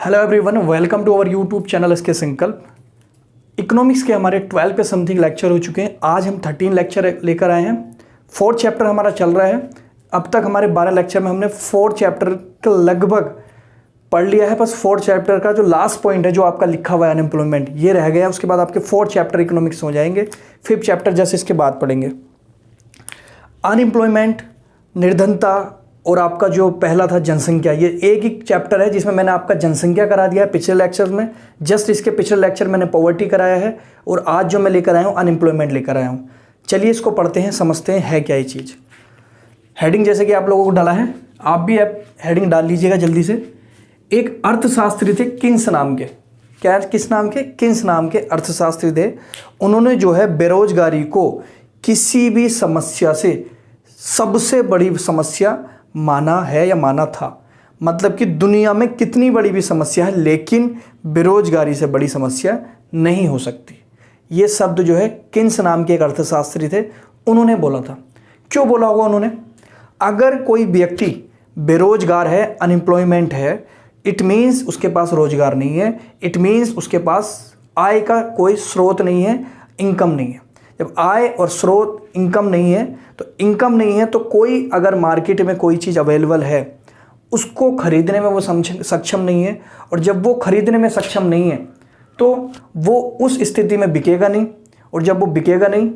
Hello everyone, welcome to our YouTube channel इसके संकल्प। Economics के हमारे 12 पे समथिंग लेक्चर हो चुके हैं। आज हम 13 लेक्चर लेकर आए हैं। 4th चैप्टर हमारा चल रहा है। अब तक हमारे 12 लेक्चर में हमने 4th चैप्टर का लगभग पढ़ लिया है। बस 4th चैप्टर का जो लास्ट पॉइंट है, जो आपका लिखा हुआ है अनएम्प्लॉयमेंट, ये रह गया। उसके बाद आपके 4th चैप्टर इकोनॉमिक्स हो जाएंगे। 5th चैप्टर जैसे इसके बाद पढ़ेंगे। अनएम्प्लॉयमेंट, निर्धनता और आपका जो पहला था जनसंख्या, ये एक ही चैप्टर है जिसमें मैंने आपका जनसंख्या करा दिया है पिछले लेक्चर्स में। जस्ट इसके पिछले लेक्चर मैंने पॉवर्टी कराया है और आज जो मैं लेकर आया हूँ अनएम्प्लॉयमेंट लेकर आया हूँ। चलिए इसको पढ़ते हैं, समझते हैं है क्या ये चीज़। हेडिंग जैसे कि आप लोगों को डाला है, आप भी हेडिंग डाल लीजिएगा जल्दी से। एक अर्थशास्त्री थे किन्स नाम के, क्या किस नाम के, किन्स नाम के अर्थशास्त्री थे। उन्होंने जो है बेरोजगारी को किसी भी समस्या से सबसे बड़ी समस्या माना है या माना था। मतलब कि दुनिया में कितनी बड़ी भी समस्या है, लेकिन बेरोजगारी से बड़ी समस्या नहीं हो सकती। ये शब्द जो है किन्स नाम के एक अर्थशास्त्री थे, उन्होंने बोला था। क्यों बोला होगा उन्होंने? अगर कोई व्यक्ति बेरोजगार है, अनएम्प्लॉयमेंट है, इट मीन्स उसके पास रोजगार नहीं है, इट मीन्स उसके पास आय का कोई स्रोत नहीं है, इनकम नहीं है। जब आय और स्रोत इनकम नहीं है, तो इनकम नहीं है तो कोई अगर मार्केट में कोई चीज़ अवेलेबल है, उसको खरीदने में वो सक्षम नहीं है। और जब वो खरीदने में सक्षम नहीं है तो वो उस स्थिति में बिकेगा नहीं, और जब वो बिकेगा नहीं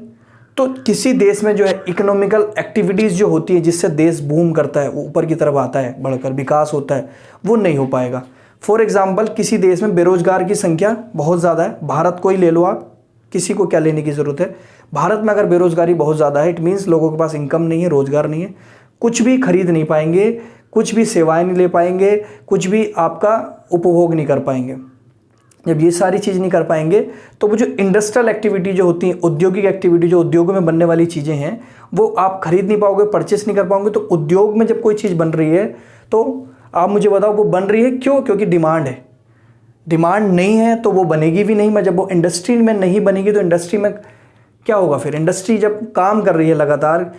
तो किसी देश में जो है इकोनॉमिकल एक्टिविटीज़ जो होती है, जिससे देश बूम करता है, वो ऊपर की तरफ आता है, बढ़कर विकास होता है, वो नहीं हो पाएगा। फॉर एग्जाम्पल, किसी देश में बेरोजगार की संख्या बहुत ज़्यादा है, भारत को ही ले लो आप, किसी को क्या लेने की ज़रूरत है। भारत में अगर बेरोजगारी बहुत ज़्यादा है, इट मीन्स लोगों के पास इनकम नहीं है, रोजगार नहीं है, कुछ भी खरीद नहीं पाएंगे, कुछ भी सेवाएं नहीं ले पाएंगे, कुछ भी आपका उपभोग नहीं कर पाएंगे। जब ये सारी चीज़ नहीं कर पाएंगे तो वो जो इंडस्ट्रियल एक्टिविटी जो होती है, औद्योगिक एक्टिविटी, जो उद्योगों में बनने वाली चीज़ें हैं, वो आप खरीद नहीं पाओगे, परचेस नहीं कर पाओगे। तो उद्योग में जब कोई चीज़ बन रही है तो आप मुझे बताओ वो बन रही है क्यों? क्योंकि डिमांड है। डिमांड नहीं है तो वो बनेगी भी नहीं। मैं जब वो इंडस्ट्री में नहीं बनेगी तो इंडस्ट्री में क्या होगा फिर? इंडस्ट्री जब काम कर रही है, लगातार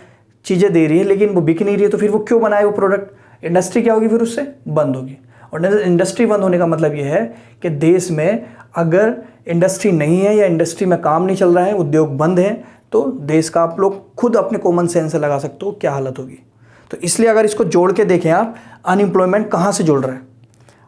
चीज़ें दे रही है, लेकिन वो बिक नहीं रही है, तो फिर वो क्यों बनाए वो प्रोडक्ट? इंडस्ट्री क्या होगी फिर? उससे बंद होगी। और इंडस्ट्री बंद होने का मतलब ये है कि देश में अगर इंडस्ट्री नहीं है या इंडस्ट्री में काम नहीं चल रहा है, उद्योग बंद है, तो देश का आप लोग खुद अपने कॉमन सेंस से लगा सकते हो क्या हालत होगी। तो इसलिए अगर इसको जोड़ के देखें आप, अनएम्प्लॉयमेंट कहाँ से जुड़ रहा है?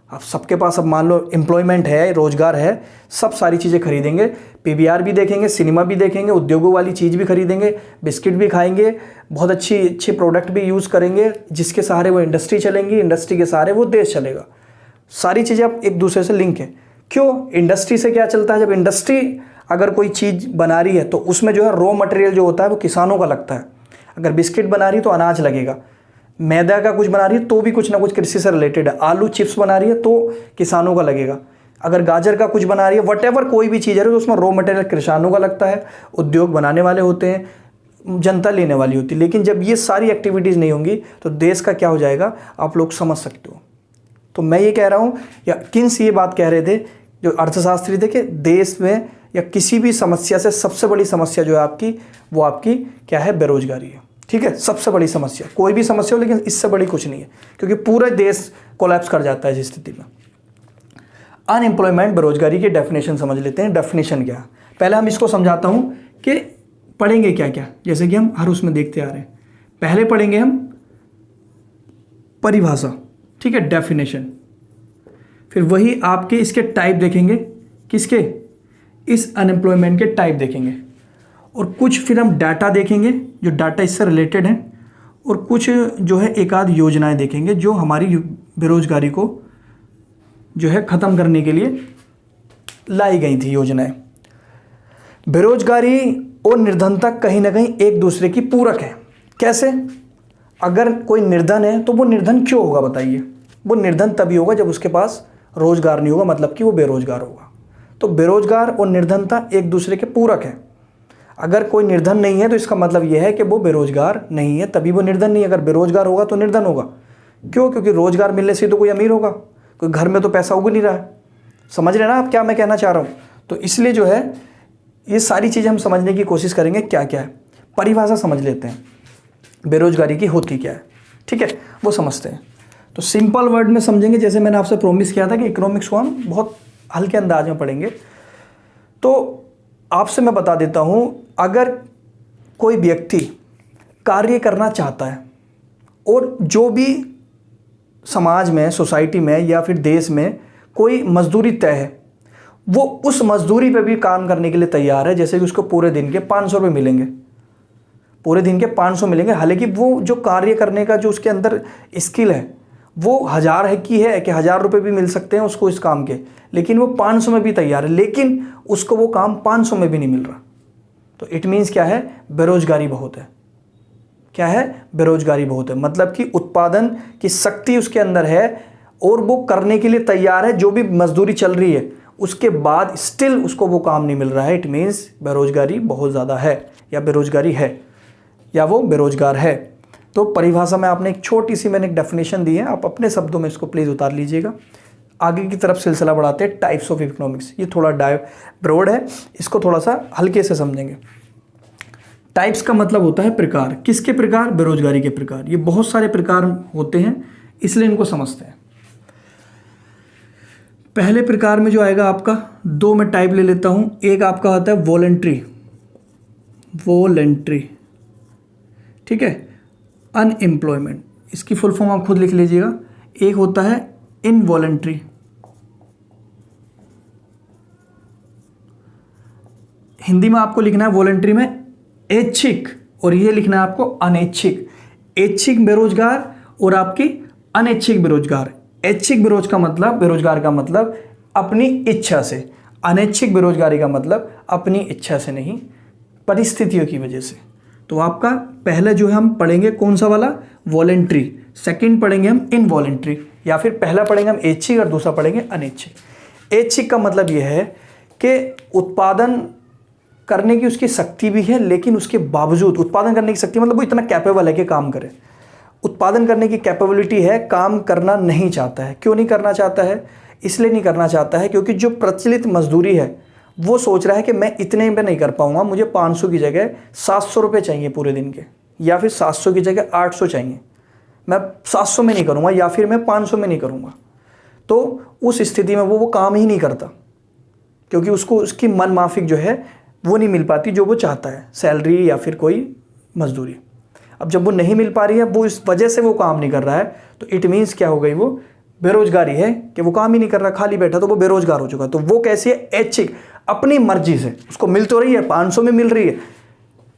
अब सबके पास अब मान लो एम्प्लॉयमेंट है, रोजगार है, सब सारी चीज़ें खरीदेंगे, पीवीआर भी देखेंगे, सिनेमा भी देखेंगे, उद्योगों वाली चीज़ भी खरीदेंगे, बिस्किट भी खाएंगे, बहुत अच्छे प्रोडक्ट भी यूज़ करेंगे, जिसके सहारे वो इंडस्ट्री चलेंगी, इंडस्ट्री के सहारे वो देश चलेगा। सारी चीज़ें अब एक दूसरे से लिंक है। क्यों? इंडस्ट्री से क्या चलता है? जब इंडस्ट्री अगर कोई चीज़ बना रही है तो उसमें जो है रॉ मटेरियल जो होता है वो किसानों का लगता है। अगर बिस्किट बना रही है तो अनाज लगेगा, मैदा का कुछ बना रही है तो भी कुछ ना कुछ कृषि से रिलेटेड है, आलू चिप्स बना रही है तो किसानों का लगेगा, अगर गाजर का कुछ बना रही है, वटेवर कोई भी चीज़ है तो उसमें रॉ मटेरियल किसानों का लगता है, उद्योग बनाने वाले होते हैं, जनता लेने वाली होती है। लेकिन जब ये सारी एक्टिविटीज़ नहीं होंगी तो देश का क्या हो जाएगा, आप लोग समझ सकते हो। तो मैं ये कह रहा हूँ, या किन्स ये बात कह रहे थे जो अर्थशास्त्री थे, कि देश में या किसी भी समस्या से सबसे बड़ी समस्या जो है आपकी, वो आपकी क्या है? बेरोजगारी है। ठीक है, सबसे बड़ी समस्या, कोई भी समस्या हो लेकिन इससे बड़ी कुछ नहीं है, क्योंकि पूरा देश कोलैप्स कर जाता है इस स्थिति में। अनएम्प्लॉयमेंट, बेरोजगारी की डेफिनेशन समझ लेते हैं। डेफिनेशन क्या है? पहले हम इसको समझाता हूं कि पढ़ेंगे क्या क्या, जैसे कि हम हर उसमें देखते आ रहे हैं। पहले पढ़ेंगे हम परिभाषा, ठीक है, डेफिनेशन। फिर वही आपके इसके टाइप देखेंगे, किसके? इस अनएम्प्लॉयमेंट के टाइप देखेंगे, और कुछ फिर हम डाटा देखेंगे जो डाटा इससे रिलेटेड हैं, और कुछ जो है एक आध योजनाएं देखेंगे जो हमारी बेरोजगारी को जो है ख़त्म करने के लिए लाई गई थी योजनाएं। बेरोजगारी और निर्धनता कहीं ना कहीं एक दूसरे की पूरक है। कैसे? अगर कोई निर्धन है तो वो निर्धन क्यों होगा बताइए? वो निर्धन तभी होगा जब उसके पास रोजगार नहीं होगा, मतलब कि वो बेरोजगार होगा। तो बेरोजगार और निर्धनता एक दूसरे के पूरक है। अगर कोई निर्धन नहीं है तो इसका मतलब यह है कि वो बेरोजगार नहीं है, तभी वो निर्धन नहीं है। अगर बेरोजगार होगा तो निर्धन होगा। क्यों? क्योंकि रोजगार मिलने से तो कोई अमीर होगा, कोई घर में तो पैसा उग नहीं रहा है। समझ रहे ना आप क्या मैं कहना चाह रहा हूँ? तो इसलिए जो है ये सारी चीज़ें हम समझने की कोशिश करेंगे क्या क्या है। परिभाषा समझ लेते हैं, बेरोजगारी की होती क्या है, ठीक है, वो समझते हैं। तो सिंपल वर्ड में समझेंगे, जैसे मैंने आपसे प्रॉमिस किया था कि इकोनॉमिक्स को हम बहुत हल्के अंदाज में पढ़ेंगे। तो आपसे मैं बता देता हूँ, अगर कोई व्यक्ति कार्य करना चाहता है और जो भी समाज में, सोसाइटी में या फिर देश में कोई मजदूरी तय है, वो उस मजदूरी पे भी काम करने के लिए तैयार है। जैसे कि उसको पूरे दिन के 500 रुपये मिलेंगे, पूरे दिन के 500 मिलेंगे। हालांकि वो जो कार्य करने का जो उसके अंदर स्किल है वो 1000 है कि 1000 रुपये भी मिल सकते हैं उसको इस काम के, लेकिन वो 500 में भी तैयार है, लेकिन उसको वो काम 500 में भी नहीं मिल रहा। तो इट मीन्स क्या है, बेरोजगारी बहुत है। क्या है, बेरोजगारी बहुत है। मतलब कि उत्पादन की शक्ति उसके अंदर है और वो करने के लिए तैयार है, जो भी मजदूरी चल रही है उसके बाद स्टिल उसको वो काम नहीं मिल रहा है। इट मीन्स बेरोजगारी बहुत ज़्यादा है, या बेरोजगारी है, या वो बेरोजगार है। तो परिभाषा में आपने एक छोटी सी मैंने एक डेफिनेशन दी है, आप अपने शब्दों में इसको प्लीज़ उतार लीजिएगा। आगे की तरफ सिलसिला बढ़ाते हैं, टाइप्स ऑफ इकोनॉमिक्स। ये थोड़ा ब्रॉड है, इसको थोड़ा सा हल्के से समझेंगे। टाइप्स का मतलब होता है प्रकार। किसके प्रकार? बेरोजगारी के प्रकार। ये बहुत सारे प्रकार होते हैं, इसलिए इनको समझते हैं। पहले प्रकार में जो आएगा आपका, 2 मैं टाइप ले लेता हूं। एक आपका होता है वॉलंटरी, ठीक है, अनएम्प्लॉयमेंट, इसकी फुल फॉर्म आप खुद लिख लीजिएगा। एक होता है इनवॉलंटरी, हिंदी में आपको लिखना है वॉलंटरी में ऐच्छिक, और ये लिखना है आपको अनैच्छिक। ऐच्छिक बेरोजगार और आपकी अनैच्छिक बेरोजगार। ऐच्छिक बेरोजगार का मतलब अपनी इच्छा से, अनैच्छिक बेरोजगारी का मतलब अपनी इच्छा से नहीं, परिस्थितियों की वजह से। तो आपका पहला जो है हम पढ़ेंगे कौन सा वाला, वॉलंटरी। सेकंड पढ़ेंगे हम इनवॉलंटरी, या फिर पहला पढ़ेंगे हम ऐच्छिक और दूसरा पढ़ेंगे अनैच्छिक। ऐच्छिक का मतलब यह है कि उत्पादन करने की उसकी शक्ति भी है, लेकिन उसके बावजूद, उत्पादन करने की शक्ति मतलब वो इतना कैपेबल है कि काम करे, उत्पादन करने की कैपेबिलिटी है, काम करना नहीं चाहता है। क्यों नहीं करना चाहता है? इसलिए नहीं करना चाहता है क्योंकि जो प्रचलित मजदूरी है वो सोच रहा है कि मैं इतने में नहीं कर पाऊंगा, मुझे 500 की जगह 700 रुपये चाहिए पूरे दिन के, या फिर 700 की जगह 800 चाहिए, मैं 700 में नहीं करूंगा, या फिर मैं 500 में नहीं करूंगा। तो उस स्थिति में वो काम ही नहीं करता, क्योंकि उसको उसकी मन माफिक जो है वो नहीं मिल पाती जो वो चाहता है, सैलरी या फिर कोई मजदूरी। अब जब वो नहीं मिल पा रही है, वो इस वजह से वो काम नहीं कर रहा है, तो इट मीन्स क्या हो गई, वो बेरोजगारी है कि वो काम ही नहीं कर रहा, खाली बैठा, तो वो बेरोजगार हो चुका। तो वो कैसी है, ऐच्छिक, अपनी मर्जी से उसको मिल तो रही है, 500 में मिल रही है,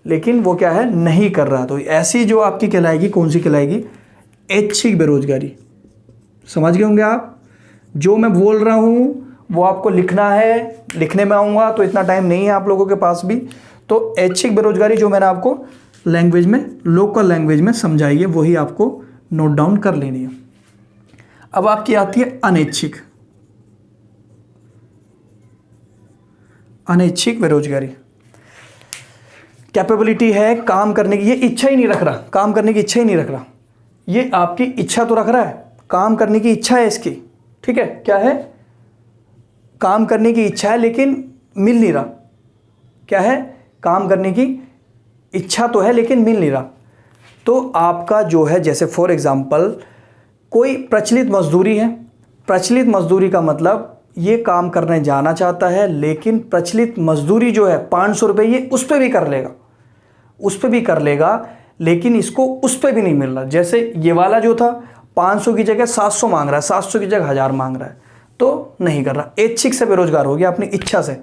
लेकिन वो क्या है, नहीं कर रहा। तो ऐसी जो आपकी कहलाएगी, कौन सी कहलाएगी, ऐच्छिक बेरोजगारी। समझ गए होंगे आप? जो मैं बोल रहा हूं वो आपको लिखना है, लिखने में आऊँगा तो इतना टाइम नहीं है आप लोगों के पास भी। तो ऐच्छिक बेरोजगारी जो मैंने आपको लैंग्वेज में, लोकल लैंग्वेज में समझाई है, वही आपको नोट डाउन कर लेनी है। अब आपकी आती है अनैच्छिक। अनैच्छिक बेरोजगारी, कैपेबिलिटी है काम करने की, ये इच्छा ही नहीं रख रहा, काम करने की इच्छा ही नहीं रख रहा। ये आपकी इच्छा तो रख रहा है, काम करने की इच्छा है इसकी, ठीक है, क्या है, काम करने की इच्छा है, लेकिन मिल नहीं रहा। क्या है, काम करने की इच्छा तो है लेकिन मिल नहीं रहा। तो आपका जो है, जैसे फॉर एग्जांपल कोई प्रचलित मजदूरी है, प्रचलित मजदूरी का मतलब ये काम करने जाना चाहता है, लेकिन प्रचलित मजदूरी जो है 500 रुपये, ये उस पर भी कर लेगा, उस पर भी कर लेगा, लेकिन इसको उस पर भी नहीं मिल रहा। जैसे ये वाला जो था 500 की जगह 700 मांग रहा है, 700 की जगह 1000 मांग रहा है, तो नहीं कर रहा। ऐच्छिक से बेरोजगार हो गया अपनी इच्छा से।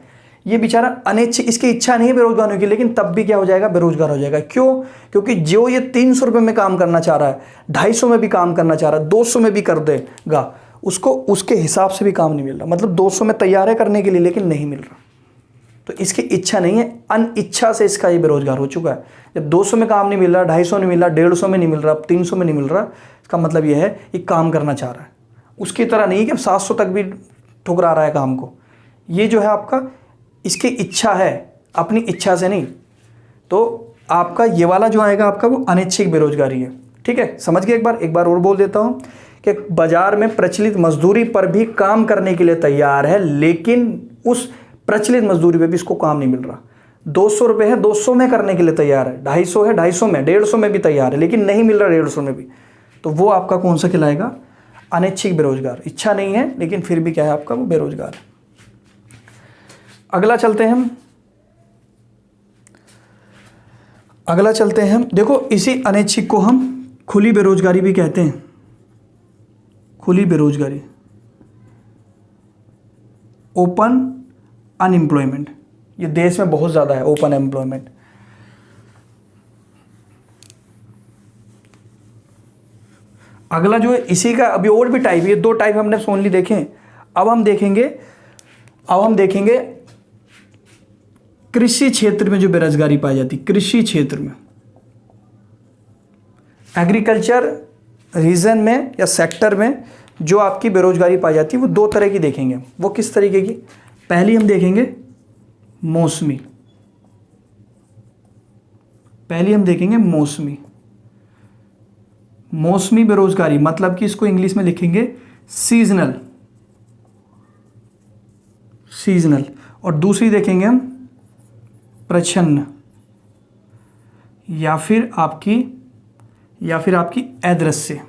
ये बेचारा अनैच्छिक, इसकी इच्छा नहीं है बेरोजगार होने की, लेकिन तब भी क्या हो जाएगा, बेरोजगार हो जाएगा। क्यों? क्योंकि जो ये 300 रुपये में काम करना चाह रहा है, 250 में भी काम करना चाह रहा है, 200 में भी कर देगा, उसको उसके हिसाब से भी काम नहीं मिल रहा। मतलब 200 में तैयार है करने के लिए, लेकिन नहीं मिल रहा। तो इसकी इच्छा नहीं है, अनिच्छा से इसका ये बेरोजगार हो चुका है। जब 200 में काम नहीं मिल रहा, 250 नहीं मिल रहा, 150 में नहीं मिल रहा, 300 में नहीं मिल रहा, इसका मतलब ये है ये काम करना चाह रहा है। उसकी तरह नहीं कि 700 तक भी ठुकरा रहा है काम को। ये जो है आपका, इसकी इच्छा है, अपनी इच्छा से नहीं। तो आपका ये वाला जो आएगा आपका, वो अनैच्छिक बेरोजगारी है। ठीक है, समझ गए? एक बार और बोल देता हूँ कि बाजार में प्रचलित मजदूरी पर भी काम करने के लिए तैयार है, लेकिन उस प्रचलित मजदूरी पे भी इसको काम नहीं मिल रहा। 200 रुपये है, 200 में करने के लिए तैयार है, 250 है, 250 में, 150 में भी तैयार है, लेकिन नहीं मिल रहा 150 में भी। तो वो आपका कौन सा कहलाएगा, अनैच्छिक बेरोजगार, इच्छा नहीं है लेकिन फिर भी क्या है आपका, वो बेरोजगार है। अगला चलते हैं हम, देखो इसी अनैच्छिक को हम खुली बेरोजगारी भी कहते हैं। खुली बेरोजगारी, ओपन अनएम्प्लॉयमेंट, ये देश में बहुत ज़्यादा है ओपन एम्प्लॉयमेंट। अगला जो है इसी का, अभी और भी टाइप, ये 2 टाइप हमने ओनली देखे हैं। अब हम देखेंगे कृषि क्षेत्र में जो बेरोजगारी पाई जाती, कृषि क्षेत्र में, एग्रीकल्चर रीजन में या सेक्टर में जो आपकी बेरोजगारी पाई जाती है, वो 2 तरह की देखेंगे। वो किस तरीके की? पहली हम देखेंगे मौसमी, मौसमी बेरोजगारी, मतलब कि इसको इंग्लिश में लिखेंगे सीजनल। और दूसरी देखेंगे हम प्रच्छन्न, या फिर आपकी अदृश्य,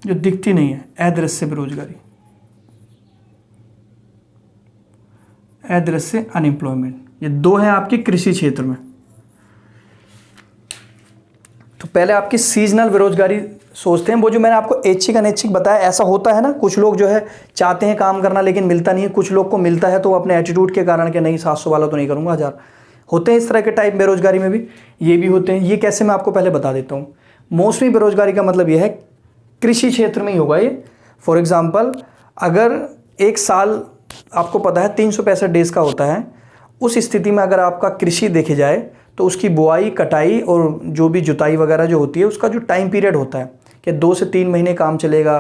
जो दिखती नहीं है, अदृश्य बेरोजगारी, अदृश्य अनएम्प्लॉयमेंट। ये 2 हैं आपकी कृषि क्षेत्र में। तो पहले आपकी सीजनल बेरोजगारी सोचते हैं, वो जो मैंने आपको ऐच्छिक अनैच्छिक बताया, ऐसा होता है ना, कुछ लोग जो है चाहते हैं काम करना लेकिन मिलता नहीं है, कुछ लोग को मिलता है तो वो अपने एटीट्यूड के कारण के नहीं 700 वाला तो नहीं करूंगा 1000, होते हैं इस तरह के टाइप बेरोजगारी में भी, ये भी होते हैं। ये कैसे, मैं आपको पहले बता देता हूँ। मौसमी बेरोजगारी का मतलब ये है कृषि क्षेत्र में ही होगा ये। फॉर एग्जाम्पल, अगर एक साल आपको पता है 365 डेज का होता है, उस स्थिति में अगर आपका कृषि देखे जाए तो उसकी बुआई, कटाई और जो भी जुताई वगैरह जो होती है, उसका जो टाइम पीरियड होता है कि 2 से 3 महीने काम चलेगा,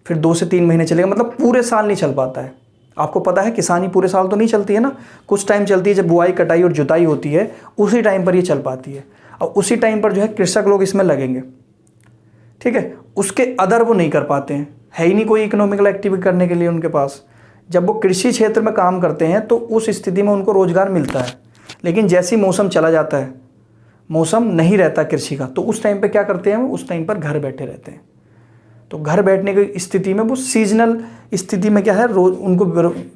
फिर 2 से 3 महीने चलेगा, मतलब पूरे साल नहीं चल पाता है। आपको पता है किसानी पूरे साल तो नहीं चलती है ना, कुछ टाइम चलती है, जब बुआई, कटाई और जुताई होती है उसी टाइम पर ये चल पाती है, और उसी टाइम पर जो है कृषक लोग इसमें लगेंगे, ठीक है। उसके अदर वो नहीं कर पाते हैं, है ही नहीं कोई इकोनॉमिकल एक्टिविटी करने के लिए उनके पास। जब वो कृषि क्षेत्र में काम करते हैं तो उस स्थिति में उनको रोजगार मिलता है, लेकिन जैसे ही मौसम चला जाता है, मौसम नहीं रहता कृषि का, तो उस टाइम पे क्या करते हैं, वो उस टाइम पर घर बैठे रहते हैं। तो घर बैठने की स्थिति में वो सीजनल स्थिति में क्या है, उनको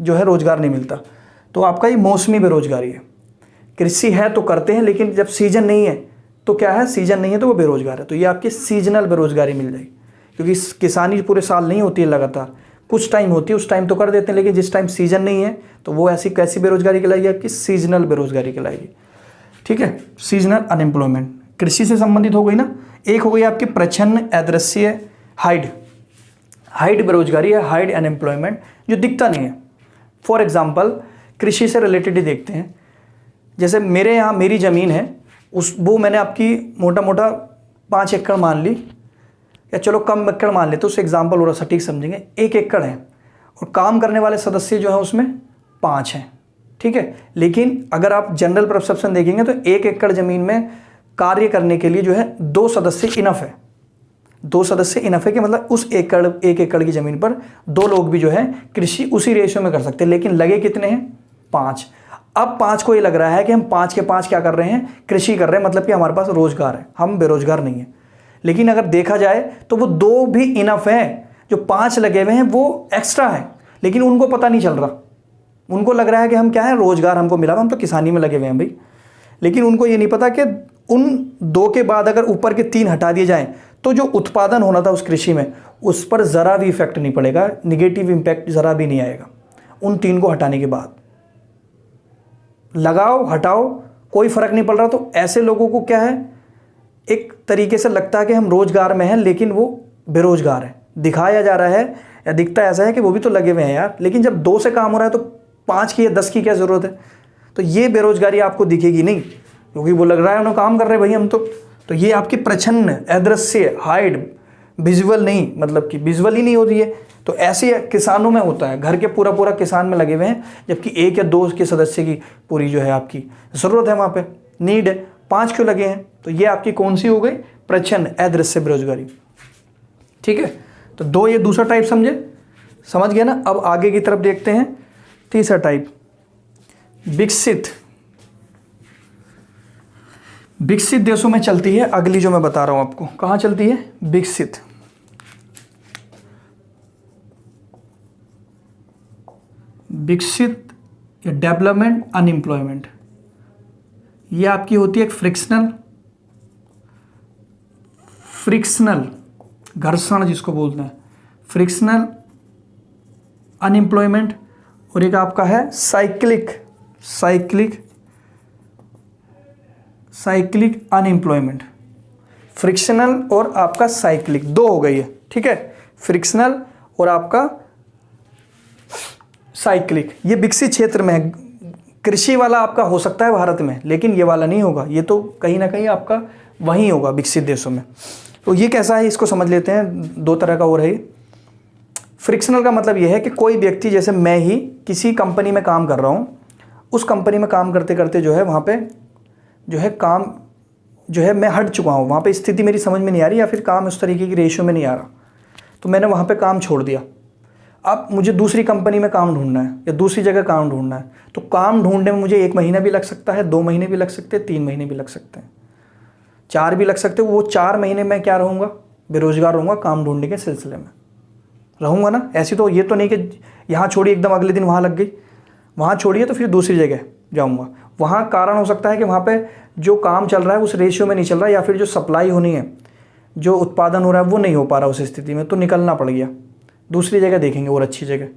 जो है रोजगार नहीं मिलता। तो आपका ये मौसमी बेरोजगारी है। कृषि है तो करते हैं, लेकिन जब सीजन नहीं है तो क्या है, सीजन नहीं है तो वो बेरोजगार है। तो ये आपकी सीजनल बेरोजगारी मिल जाएगी, क्योंकि किसानी पूरे साल नहीं होती है लगातार, कुछ टाइम होती है, उस टाइम तो कर देते हैं, लेकिन जिस टाइम सीजन नहीं है तो वो ऐसी कैसी बेरोजगारी कहलाएगी, आपकी सीजनल बेरोजगारी कहलाएगी, ठीक है। सीजनल अनएम्प्लॉयमेंट कृषि से संबंधित हो गई ना। एक हो गई आपकी प्रच्छन्न, अदृश्य, हाइड बेरोजगारी है, हाइड अनएम्प्लॉयमेंट, जो दिखता नहीं है। फॉर एग्जाम्पल, कृषि से रिलेटेड ही देखते हैं। जैसे मेरे यहाँ मेरी ज़मीन है, वो मैंने आपकी मोटा मोटा 5 एकड़ मान ली, या चलो कम एकड़ मान लेते, उस एग्जाम्पल और सटीक समझेंगे। 1 एकड़ है और काम करने वाले सदस्य जो है उसमें 5 हैं, ठीक है। लेकिन अगर आप जनरल परसेप्शन देखेंगे तो 1 एकड़ ज़मीन में कार्य करने के लिए जो है 2 सदस्य इनफ है। 2 सदस्य इनफ है कि मतलब उस 1 एकड़ की ज़मीन पर 2 लोग भी जो है कृषि उसी रेशियो में कर सकते हैं, लेकिन लगे कितने हैं, 5। अब 5 को ये लग रहा है कि हम 5 के 5 क्या कर रहे हैं, कृषि कर रहे हैं, मतलब कि हमारे पास रोजगार है, हम बेरोजगार नहीं है। लेकिन अगर देखा जाए तो वो 2 भी इनफ है, जो 5 लगे हुए हैं वो एक्स्ट्रा है, लेकिन उनको पता नहीं चल रहा। उनको लग रहा है कि हम क्या है, रोजगार हमको मिला, हम तो किसानी में लगे हुए हैं भाई। लेकिन उनको ये नहीं पता कि उन 2 के बाद अगर ऊपर के 3 हटा दिए जाएं तो जो उत्पादन होना था उस कृषि में, उस पर ज़रा भी इफेक्ट नहीं पड़ेगा, निगेटिव इम्पैक्ट ज़रा भी नहीं आएगा उन 3 को हटाने के बाद। लगाओ हटाओ कोई फ़र्क नहीं पड़ रहा। तो ऐसे लोगों को क्या है, एक तरीके से लगता है कि हम रोजगार में हैं, लेकिन वो बेरोजगार है, दिखाया जा रहा है या दिखता ऐसा है कि वो भी तो लगे हुए हैं यार। लेकिन जब 2 से काम हो रहा है तो 5 की या 10 की क्या ज़रूरत है। तो ये बेरोजगारी आपको दिखेगी नहीं, क्योंकि वो लग रहा है उन्हें काम कर रहे हैं भाई हम तो ये आपकी प्रच्छन्न, अदृश्य, हाइड, विजुअल नहीं, मतलब कि विजुअल ही नहीं होती है। तो ऐसे किसानों में होता है, घर के पूरा किसान में लगे हुए हैं, जबकि 1 या 2 के सदस्य की पूरी जो है आपकी ज़रूरत है, वहाँ पे नीड है, 5 क्यों लगे हैं। तो ये आपकी कौन सी हो गई, प्रच्छन्न, अदृश्य बेरोजगारी, ठीक है। तो 2 ये दूसरा टाइप समझ गया ना। अब आगे की तरफ देखते हैं तीसरा टाइप, विकसित देशों में चलती है अगली जो मैं बता रहा हूं आपको। कहां चलती है, विकसित। विकसित या डेवलपमेंट अनएम्प्लॉयमेंट, ये आपकी होती है एक फ्रिक्शनल घर्षण जिसको बोलते हैं, फ्रिक्शनल अनएम्प्लॉयमेंट, और एक आपका है साइक्लिक अनएम्प्लॉयमेंट। फ्रिक्शनल और आपका साइक्लिक दो हो गई है, ठीक है, फ्रिक्शनल और आपका साइक्लिक। ये विकसित क्षेत्र में है, कृषि वाला आपका हो सकता है भारत में, लेकिन ये वाला नहीं होगा, ये तो कहीं ना कहीं आपका वहीं होगा विकसित देशों में। तो ये कैसा है इसको समझ लेते हैं, दो तरह का और है। फ्रिक्शनल का मतलब ये है कि कोई व्यक्ति, जैसे मैं ही किसी कंपनी में काम कर रहा हूँ, उस कंपनी में काम करते करते जो है वहाँ पे जो है काम जो है मैं हट चुका हूँ, वहाँ पे स्थिति मेरी समझ में नहीं आ रही, या फिर काम उस तरीके की रेशियो में नहीं आ रहा, तो मैंने वहाँ पे काम छोड़ दिया। अब मुझे दूसरी कंपनी में काम ढूंढना है या दूसरी जगह काम ढूंढना है, तो काम ढूंढने में मुझे 1 महीना भी लग सकता है, 2 महीने भी लग सकते हैं, 3 महीने भी लग सकते हैं, 4 भी लग सकते हैं। वो 4 महीने में क्या रहूँगा, बेरोजगार रहूँगा, काम ढूंढने के सिलसिले में रहूँगा ना। ऐसी तो ये तो नहीं कि यहाँ छोड़ी एकदम अगले दिन वहाँ लग गई, वहाँ छोड़िए तो फिर दूसरी जगह जाऊँगा। वहाँ कारण हो सकता है कि वहाँ पे जो काम चल रहा है उस रेशियो में नहीं चल रहा, या फिर जो सप्लाई होनी है, जो उत्पादन हो रहा है वो नहीं हो पा रहा उस स्थिति में, तो निकलना पड़ गया, दूसरी जगह देखेंगे और अच्छी जगह।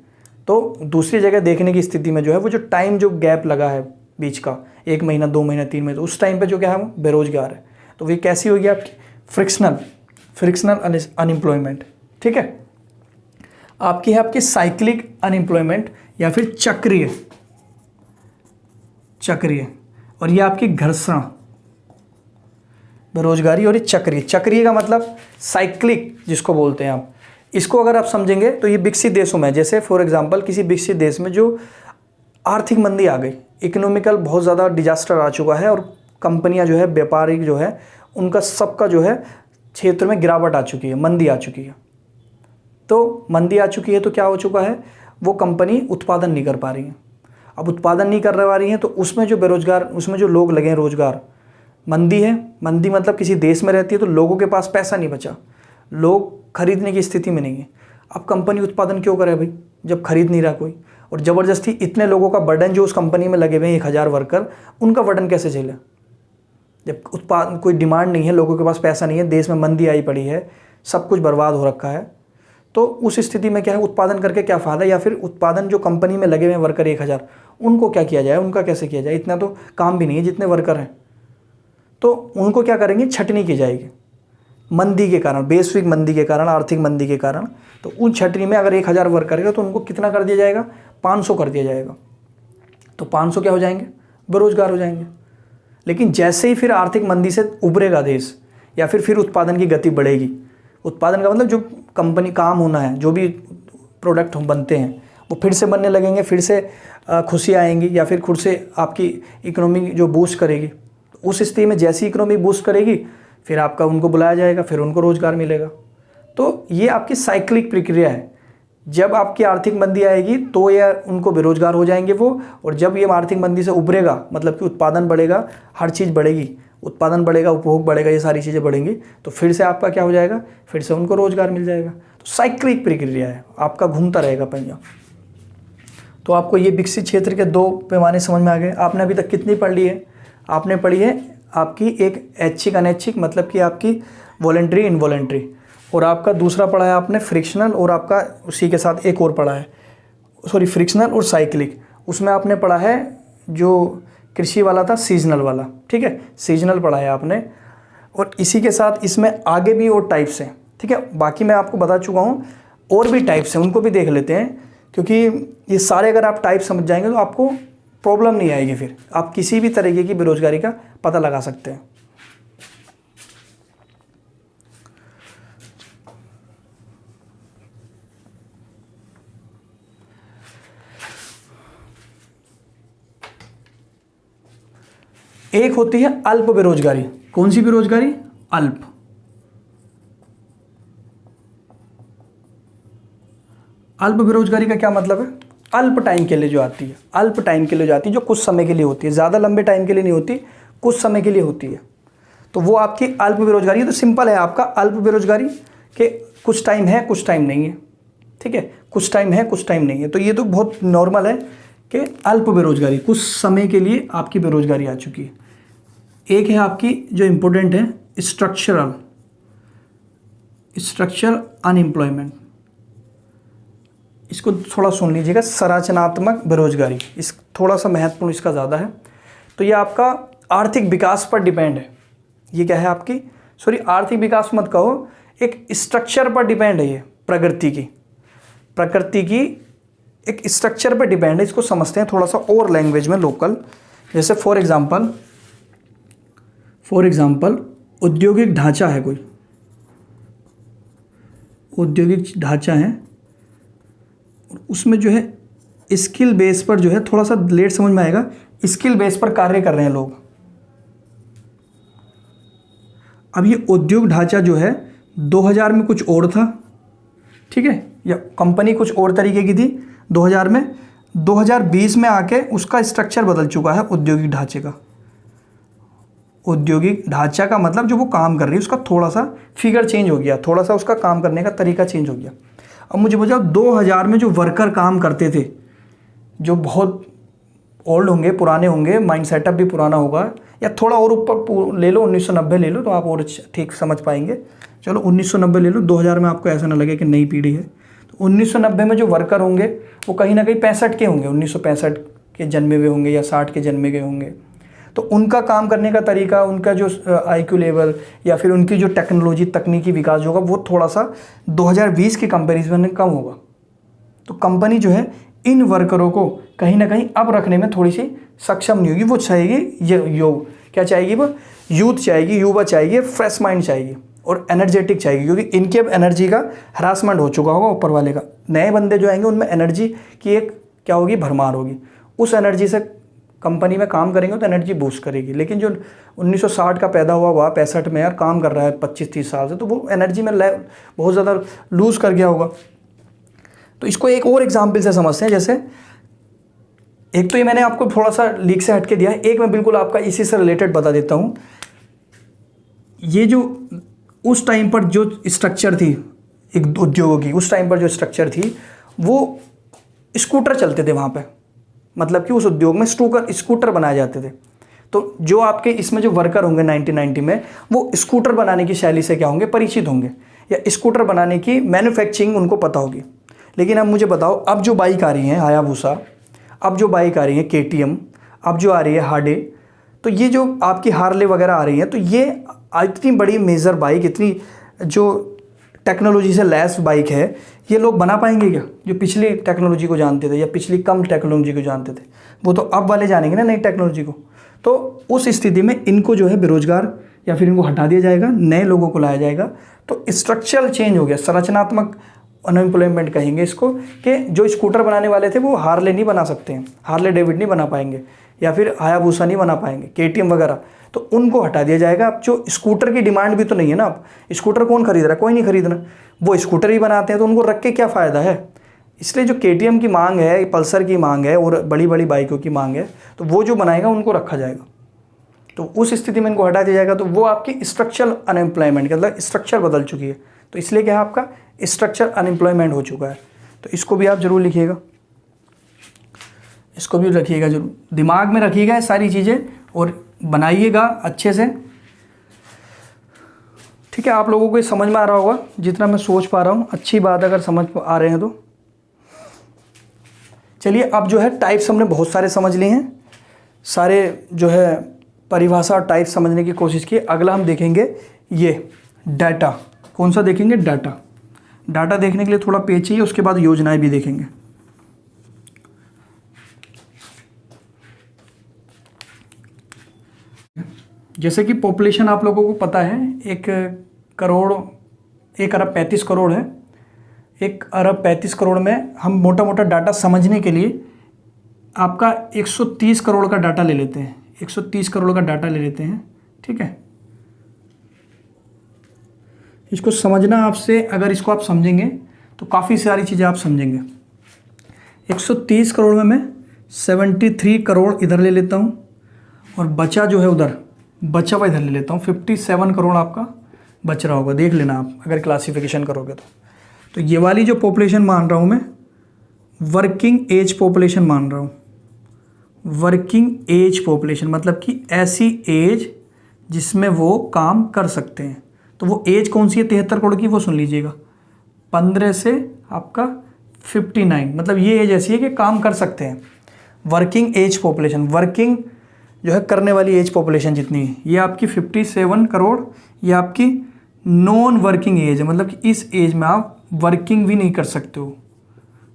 तो दूसरी जगह देखने की स्थिति में जो है वो जो टाइम जो गैप लगा है बीच का, 1 महीना 2 महीना 3 महीने, तो उस टाइम पे जो क्या है वो बेरोजगार है। तो वो कैसी होगी आपकी फ्रिक्शनल अनएम्प्लॉयमेंट, ठीक है। आपकी है आपकी साइक्लिक अनएम्प्लॉयमेंट या फिर चक्रीय, और ये आपकी घर्षण बेरोजगारी, और ये चक्रीय का मतलब साइक्लिक जिसको बोलते हैं आप। इसको अगर आप समझेंगे तो ये विकसित देशों में, जैसे फॉर एग्जांपल किसी विकसित देश में जो आर्थिक मंदी आ गई, इकोनॉमिकल बहुत ज़्यादा डिजास्टर आ चुका है, और कंपनियां जो है, व्यापारिक जो है, उनका सबका जो है क्षेत्र में गिरावट आ चुकी है, मंदी आ चुकी है। तो मंदी आ चुकी है तो क्या हो चुका है, वो कंपनी उत्पादन नहीं कर पा रही है। अब उत्पादन नहीं कर पा रही है तो उसमें जो बेरोजगार, उसमें जो लोग लगे हैं रोजगार, मंदी है, मंदी मतलब किसी देश में रहती है तो लोगों के पास पैसा नहीं बचा, लोग खरीदने की स्थिति में नहीं है। अब कंपनी उत्पादन क्यों करे भाई, जब खरीद नहीं रहा कोई, और ज़बरदस्ती इतने लोगों का बर्डन जो उस कंपनी में लगे हुए हैं 1000 वर्कर, उनका बर्डन कैसे झेले जब उत्पादन कोई डिमांड नहीं है, लोगों के पास पैसा नहीं है, देश में मंदी आई पड़ी है, सब कुछ बर्बाद हो रखा है। तो उस स्थिति में क्या है, उत्पादन करके क्या फ़ायदा, या फिर उत्पादन जो कंपनी में लगे हुए हैं वर्कर 1000, उनको क्या किया जाए, उनका कैसे किया जाए, इतना तो काम भी नहीं है जितने वर्कर हैं, तो उनको क्या करेंगे, छटनी की जाएगी मंदी के कारण, वैश्विक मंदी के कारण, आर्थिक मंदी के कारण। तो उन छटनी में अगर 1000 वर्कर है तो उनको कितना कर दिया जाएगा, 500 कर दिया जाएगा, तो 500 क्या हो जाएंगे, बेरोजगार हो जाएंगे। लेकिन जैसे ही फिर आर्थिक मंदी से उभरेगा देश, या फिर उत्पादन की गति बढ़ेगी, उत्पादन का मतलब जो कंपनी काम होना है, जो भी प्रोडक्ट बनते हैं वो फिर से बनने लगेंगे, फिर से खुशी आएंगी, या फिर खुद से आपकी इकोनॉमी जो बूस्ट करेगी। उस स्थिति में जैसी इकोनॉमी बूस्ट करेगी फिर आपका उनको बुलाया जाएगा, फिर उनको रोज़गार मिलेगा। तो ये आपकी साइक्लिक प्रक्रिया है। जब आपकी आर्थिक मंदी आएगी तो ये उनको बेरोजगार हो जाएंगे वो, और जब ये आर्थिक मंदी से उभरेगा, मतलब कि उत्पादन बढ़ेगा, हर चीज़ बढ़ेगी, उत्पादन बढ़ेगा, उपभोग बढ़ेगा, ये सारी चीज़ें बढ़ेंगी, तो फिर से आपका क्या हो जाएगा, फिर से उनको रोज़गार मिल जाएगा। तो साइक्लिक प्रक्रिया है, आपका घूमता रहेगा पहिया। तो आपको ये विकसित क्षेत्र के 2 पैमाने समझ में आ गए। आपने अभी तक कितनी पढ़ ली है, आपने पढ़ी है आपकी एक ऐच्छिक अनैच्छिक, मतलब कि आपकी वॉलेंट्री इनवॉलेंट्री, और आपका दूसरा पढ़ा है आपने फ्रिक्शनल, और आपका उसी के साथ एक और पढ़ा है, सॉरी फ्रिक्शनल और साइक्लिक। उसमें आपने पढ़ा है जो कृषि वाला था, सीजनल वाला, ठीक है, सीजनल पढ़ा है आपने। और इसी के साथ इसमें आगे भी और टाइप्स हैं, ठीक है, बाकी मैं आपको बता चुका हूँ, और भी टाइप्स हैं, उनको भी देख लेते हैं, क्योंकि ये सारे अगर आप टाइप समझ जाएंगे तो आपको प्रॉब्लम नहीं आएगी, फिर आप किसी भी तरीके की बेरोजगारी का पता लगा सकते हैं। एक होती है अल्प बेरोजगारी। कौन सी बेरोजगारी, अल्प। अल्प बेरोजगारी का क्या मतलब है, अल्प टाइम के लिए जो आती है, अल्प टाइम के लिए जो आती है, जो कुछ समय के लिए होती है, ज़्यादा लंबे टाइम के लिए नहीं होती, कुछ समय के लिए होती है, तो वो आपकी अल्प बेरोजगारी है। तो सिंपल है आपका, अल्प बेरोजगारी के कुछ टाइम है, कुछ टाइम नहीं है, ठीक है, कुछ टाइम है कुछ टाइम नहीं है। तो ये तो बहुत नॉर्मल है कि अल्प बेरोजगारी, कुछ समय के लिए आपकी बेरोजगारी आ चुकी है। एक है आपकी जो इम्पोर्टेंट है स्ट्रक्चरल अनएम्प्लॉयमेंट, इसको थोड़ा सुन लीजिएगा, संरचनात्मक बेरोजगारी, इस थोड़ा सा महत्वपूर्ण इसका ज़्यादा है। तो ये आपका आर्थिक विकास पर डिपेंड है। ये क्या है आपकी, सॉरी आर्थिक विकास मत कहो, एक स्ट्रक्चर पर डिपेंड है। ये प्रकृति की एक स्ट्रक्चर पर डिपेंड है। इसको समझते हैं थोड़ा सा और लैंग्वेज में लोकल। जैसे फॉर एग्जाम्पल औद्योगिक ढांचा है, कोई औद्योगिक ढांचा है, उसमें जो है स्किल बेस पर जो है, थोड़ा सा लेट समझ में आएगा, स्किल बेस पर कार्य कर रहे हैं लोग। अब ये उद्योग ढांचा जो है 2000 में कुछ और था, ठीक है, या कंपनी कुछ और तरीके की थी 2000 में, 2020 में आके उसका स्ट्रक्चर बदल चुका है औद्योगिक ढांचे का। औद्योगिक ढांचा का मतलब जो वो काम कर रही है उसका थोड़ा सा फिगर चेंज हो गया, थोड़ा सा उसका काम करने का तरीका चेंज हो गया। अब मुझे बताओ 2000 में जो वर्कर काम करते थे, जो बहुत ओल्ड होंगे, पुराने होंगे, माइंड सेटअप भी पुराना होगा, या थोड़ा और ऊपर ले लो 1990 ले लो तो आप और ठीक समझ पाएंगे। चलो 1990 ले लो, 2000 में आपको ऐसा ना लगे कि नई पीढ़ी है। तो 1990 में जो वर्कर होंगे वो कहीं ना कहीं 65 के होंगे, 1965 के जन्मे हुए होंगे या 60 के जन्मे गए होंगे। तो उनका काम करने का तरीका, उनका जो IQ लेवल या फिर उनकी जो टेक्नोलॉजी तकनीकी विकास होगा वो थोड़ा सा 2020 के कंपैरिजन में कम होगा। तो कंपनी जो है इन वर्करों को कहीं ना कहीं अब रखने में थोड़ी सी सक्षम नहीं होगी। वो चाहेगी क्या चाहेगी, वो यूथ चाहेगी, युवा चाहेगी, फ्रेश माइंड चाहेगी और एनर्जेटिक चाहेगी, क्योंकि इनकी अब एनर्जी का हरासमेंट हो चुका होगा ऊपर वाले का। नए बंदे जो आएंगे उनमें एनर्जी की एक क्या होगी, भरमार होगी। उस एनर्जी से कंपनी में काम करेंगे तो एनर्जी बूस्ट करेगी। लेकिन जो 1960 का पैदा हुआ हुआ 65 में यार काम कर रहा है 25-30 साल से, तो वो एनर्जी में बहुत ज़्यादा लूज़ कर गया होगा। तो इसको एक और एग्जाम्पल से समझते हैं। जैसे एक तो ये मैंने आपको थोड़ा सा लीक से हटके दिया है, एक मैं बिल्कुल आपका इसी से रिलेटेड बता देता हूँ। ये जो उस टाइम पर जो स्ट्रक्चर थी एक उद्योगों की, उस टाइम पर जो स्ट्रक्चर थी वो स्कूटर चलते थे वहाँ पे, मतलब कि उस उद्योग में स्कूटर बनाए जाते थे। तो जो आपके इसमें जो वर्कर होंगे 1990 में, वो स्कूटर बनाने की शैली से क्या होंगे, परिचित होंगे, या स्कूटर बनाने की मैन्युफैक्चरिंग उनको पता होगी। लेकिन अब मुझे बताओ, अब जो बाइक आ रही है हायाबुसा, अब जो बाइक आ रही है KTM, अब जो आ रही है हार्ले, तो ये जो आपकी हार्ले वगैरह आ रही हैं, तो ये इतनी बड़ी मेजर बाइक, इतनी जो टेक्नोलॉजी से लैस बाइक है, ये लोग बना पाएंगे क्या? जो पिछली टेक्नोलॉजी को जानते थे या पिछली कम टेक्नोलॉजी को जानते थे, वो तो अब वाले जानेंगे ना नई टेक्नोलॉजी को। तो उस स्थिति में इनको जो है बेरोजगार या फिर इनको हटा दिया जाएगा, नए लोगों को लाया जाएगा। तो स्ट्रक्चरल चेंज हो गया, संरचनात्मक अनएम्प्लॉयमेंट कहेंगे इसको, कि जो स्कूटर बनाने वाले थे वो हार्ले नहीं बना सकते हैं, हार्ले डेविड नहीं बना पाएंगे, या फिर हायाबुसा नहीं बना पाएंगे, KTM वगैरह, तो उनको हटा दिया जाएगा। अब जो स्कूटर की डिमांड भी तो नहीं है ना, अब स्कूटर कौन खरीद रहा है, कोई नहीं खरीद रहा, वो स्कूटर ही बनाते हैं, तो उनको रख के क्या फ़ायदा है। इसलिए जो KTM की मांग है, पल्सर की मांग है और बड़ी बड़ी बाइकों की मांग है, तो वो जो बनाएगा उनको रखा जाएगा। तो उस स्थिति में इनको हटा दिया जाएगा। तो वो आपकी स्ट्रक्चरल अनएम्प्लॉयमेंट, मतलब स्ट्रक्चर बदल चुकी है। तो इसलिए क्या है, आपका स्ट्रक्चर अनएम्प्लॉयमेंट हो चुका है। तो इसको भी आप जरूर लिखिएगा, इसको भी रखिएगा, जरूर दिमाग में रखिएगा ये सारी चीज़ें और बनाइएगा अच्छे से। ठीक है, आप लोगों को ये समझ में आ रहा होगा जितना मैं सोच पा रहा हूँ। अच्छी बात, अगर समझ आ रहे हैं तो चलिए। अब जो है टाइप्स हमने बहुत सारे समझ लिए हैं, सारे जो है परिभाषा और टाइप समझने की कोशिश की। अगला हम देखेंगे ये डाटा। कौन सा देखेंगे? डाटा। डाटा देखने के लिए थोड़ा पेज चाहिए, उसके बाद योजनाएं भी देखेंगे। जैसे कि पॉपुलेशन आप लोगों को पता है 1 अरब 35 करोड़ है। 1 अरब 35 करोड़ में हम मोटा मोटा डाटा समझने के लिए आपका 130 करोड़ का डाटा ले लेते हैं, 130 करोड़ का डाटा ले लेते हैं। ठीक है, इसको समझना आपसे, अगर इसको आप समझेंगे तो काफ़ी सारी चीज़ें आप समझेंगे। 130 करोड़ में मैं 73 करोड़ इधर ले लेता हूँ और बचा जो है उधर, बचा हुआ इधर ले लेता हूँ। 57 करोड़ आपका बच रहा होगा, देख लेना आप अगर क्लासिफिकेशन करोगे तो। तो ये वाली जो पॉपुलेशन मान रहा हूँ मैं वर्किंग एज पॉपुलेशन मान रहा हूँ। वर्किंग एज पॉपुलेशन मतलब कि ऐसी एज जिसमें वो काम कर सकते हैं। तो वो एज कौन सी है 73 करोड़ की, वो सुन लीजिएगा। 15 से आपका 59, मतलब ये एज ऐसी है कि काम कर सकते हैं। वर्किंग एज पॉपुलेशन, वर्किंग जो है करने वाली एज पॉपुलेशन जितनी है, ये आपकी 57 करोड़। ये आपकी नॉन वर्किंग एज है, मतलब कि इस एज में आप वर्किंग भी नहीं कर सकते हो।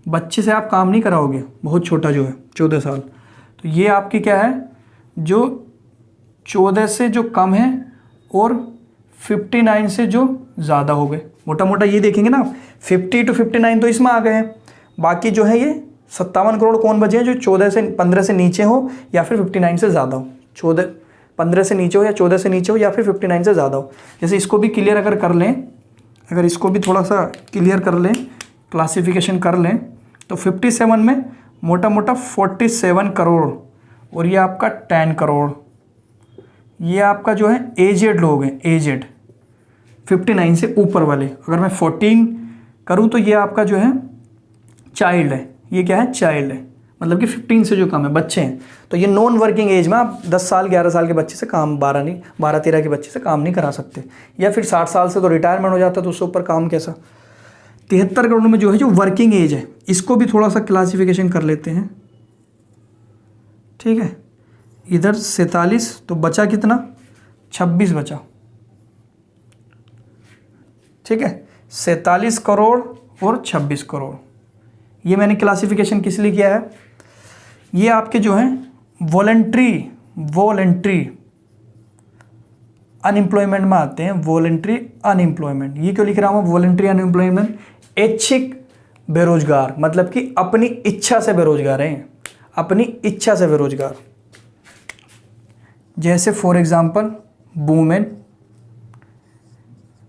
बच्चे से आप काम नहीं कराओगे, बहुत छोटा जो है 14 साल। तो ये आपकी क्या है, जो 14 से जो कम है और 59 से जो ज़्यादा हो गए। मोटा मोटा ये देखेंगे ना, 50 to 59 तो इसमें आ गए हैं। बाकी जो है ये 57 करोड़ कौन बचे हैं, जो 15 से नीचे हो या फिर 59 से ज़्यादा हो। 15 से नीचे हो या 14 से नीचे हो या फिर 59 से ज़्यादा हो। जैसे इसको भी क्लियर अगर कर लें, अगर इसको भी थोड़ा सा क्लियर कर लें, क्लासिफिकेशन कर लें, तो 57 में मोटा मोटा 47 करोड़ और ये आपका 10 करोड़, ये आपका जो है एजेड लोग हैं। एजेड 59 से ऊपर वाले। अगर मैं 14 करूं तो ये आपका जो है चाइल्ड है। ये क्या है, चाइल्ड है, मतलब कि 15 से जो कम है, बच्चे हैं। तो ये नॉन वर्किंग एज में आप 10 साल 11 साल के बच्चे से काम 12-13 के बच्चे से काम नहीं करा सकते। या फिर 60 साल से तो रिटायरमेंट हो जाता, तो उससे ऊपर काम कैसा। 73 करोड़ में जो है जो वर्किंग एज है, इसको भी थोड़ा सा क्लासिफिकेशन कर लेते हैं। ठीक है, इधर 47 तो बचा कितना, 26 बचा। ठीक है, 47 करोड़ और 26 करोड़। ये मैंने क्लासिफिकेशन किस लिए किया है, ये आपके जो हैं वॉलंट्री अनएम्प्लॉयमेंट में आते हैं। वॉलंट्री अनएम्प्लॉयमेंट, ये क्यों लिख रहा हूँ वॉलंट्री अनएम्प्लॉयमेंट, ऐच्छिक बेरोजगार, मतलब कि अपनी इच्छा से बेरोजगार हैं, अपनी इच्छा से बेरोजगार। जैसे फॉर एग्जांपल वुमेन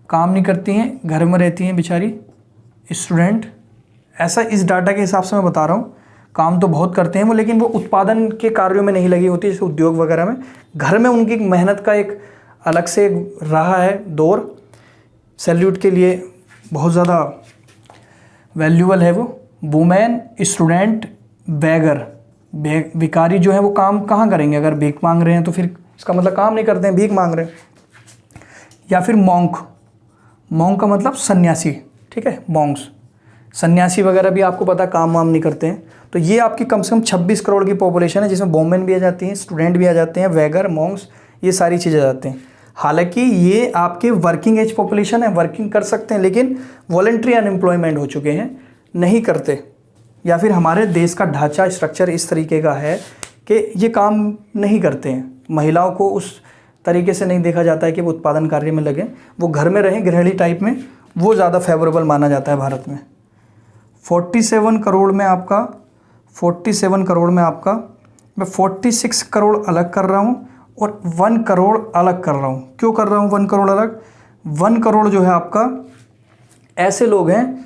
काम नहीं करती हैं, घर में रहती हैं बेचारी। स्टूडेंट, ऐसा इस डाटा के हिसाब से मैं बता रहा हूँ। काम तो बहुत करते हैं वो, लेकिन वो उत्पादन के कार्यों में नहीं लगी होती, जैसे उद्योग वगैरह में। घर में उनकी मेहनत का एक अलग से रहा है दौर। सैल्यूट के लिए बहुत ज़्यादा वैल्यूबल है वो। वुमेन, स्टूडेंट, बेगर, भिखारी जो है वो काम कहाँ करेंगे, अगर भीख मांग रहे हैं तो फिर इसका मतलब काम नहीं करते हैं, भीख मांग रहे हैं। या फिर मॉन्क का मतलब सन्यासी। ठीक है, मॉन्क्स, सन्यासी वगैरह भी आपको पता काम वाम नहीं करते हैं। तो ये आपकी कम से कम 26 करोड़ की पॉपुलेशन है, जिसमें वुमेन भी आ जाती हैं, स्टूडेंट भी आ जाते हैं, वेगर, मॉन्क्स, ये सारी चीज़ें आ जाते हैं। हालांकि ये आपके वर्किंग एज पॉपुलेशन है, वर्किंग कर सकते हैं, लेकिन वॉलंटरी अनएम्प्लॉयमेंट हो चुके हैं, नहीं करते। या फिर हमारे देश का ढांचा स्ट्रक्चर इस तरीके का है कि ये काम नहीं करते हैं। महिलाओं को उस तरीके से नहीं देखा जाता है कि वो उत्पादन कार्य में लगे, वो घर में रहें गृहिणी टाइप में, वो ज़्यादा फेवरेबल माना जाता है भारत में। 47 करोड़ में आपका मैं 46 करोड़ अलग कर रहा हूँ और 1 करोड़ अलग कर रहा हूँ। क्यों कर रहा हूँ 1 करोड़ अलग? 1 करोड़ जो है आपका ऐसे लोग हैं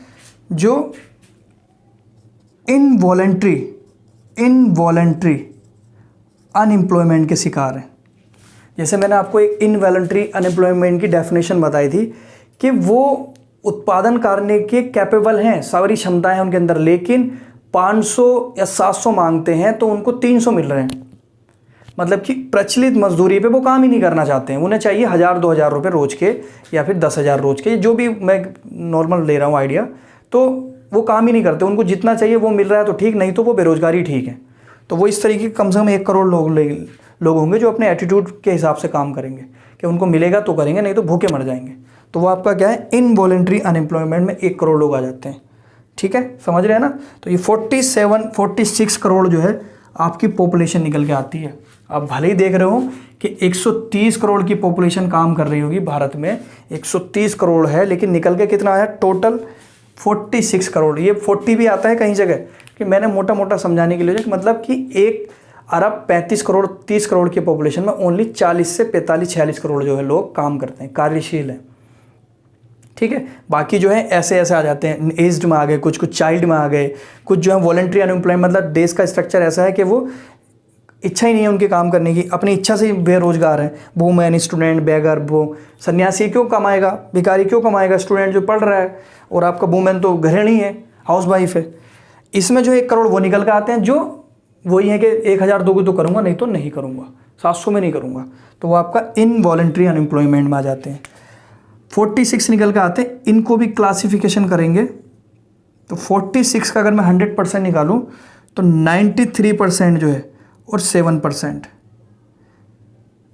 जो इनवॉलंटरी अनएम्प्लॉयमेंट के शिकार हैं। जैसे मैंने आपको एक इनवॉलंटरी अनएम्प्लॉयमेंट की डेफिनेशन बताई थी कि वो उत्पादन करने के कैपेबल हैं, सारी क्षमताएं हैं उनके अंदर, लेकिन 500 या 700 मांगते हैं तो उनको 300 मिल रहे हैं। मतलब कि प्रचलित मजदूरी पे वो काम ही नहीं करना चाहते हैं, उन्हें चाहिए 1000-2000 रुपये रोज के या फिर 10,000 रोज के, जो भी मैं नॉर्मल ले रहा हूँ आइडिया। तो वो काम ही नहीं करते, उनको जितना चाहिए वो मिल रहा है तो ठीक, नहीं तो वो बेरोजगारी ठीक है। तो वो इस तरीके के कम से कम 1 करोड़ लोग होंगे जो अपने एटीट्यूड के हिसाब से काम करेंगे कि उनको मिलेगा तो करेंगे, नहीं तो भूखे मर जाएंगे। तो वो आपका क्या है, इनवॉलंटरी अनएम्प्लॉयमेंट में 1 करोड़ लोग आ जाते हैं। ठीक है, समझ रहे हैं ना। तो ये 46 करोड़ जो है आपकी पॉपुलेशन निकल के आती है। आप भले ही देख रहे हो कि 130 करोड़ की पॉपुलेशन काम कर रही होगी भारत में, 130 करोड़ है, लेकिन निकल के कितना आया टोटल 46 करोड़। ये 40 भी आता है कहीं जगह, कि मैंने मोटा मोटा समझाने के लिए, मतलब कि 1 अरब 35 करोड़ 30 करोड़ की पॉपुलेशन में ओनली 40 से 45-46 करोड़ जो है लोग काम करते हैं, कार्यशील है। ठीक है, बाकी जो है ऐसे आ जाते हैं, एज्ड में आ गए, कुछ चाइल्ड में आ गए, कुछ जो है वॉलंटरी अनएम्प्लॉयमेंट। मतलब देश का स्ट्रक्चर ऐसा है कि वो इच्छा ही नहीं है उनके काम करने की, अपनी इच्छा से ही बेरोजगार है। वुमेन, स्टूडेंट, बेगर, वो सन्यासी क्यों कमाएगा, भिखारी क्यों कमाएगा, स्टूडेंट जो पढ़ रहा है, और आपका वुमेन तो गृहिणी है, हाउस वाइफ है। इसमें जो 1 करोड़ वो निकल कर आते हैं, जो वही है कि 1000 दोगे तो करूँगा, नहीं तो नहीं करूँगा, 700 में नहीं करूँगा, तो वो आपका इनवॉलंटरी अनएम्प्लॉयमेंट में आ जाते हैं। 46 निकल कर आते हैं, इनको भी क्लासिफिकेशन करेंगे तो 46 का अगर मैं 100% निकालूँ तो 93% जो है और 7%,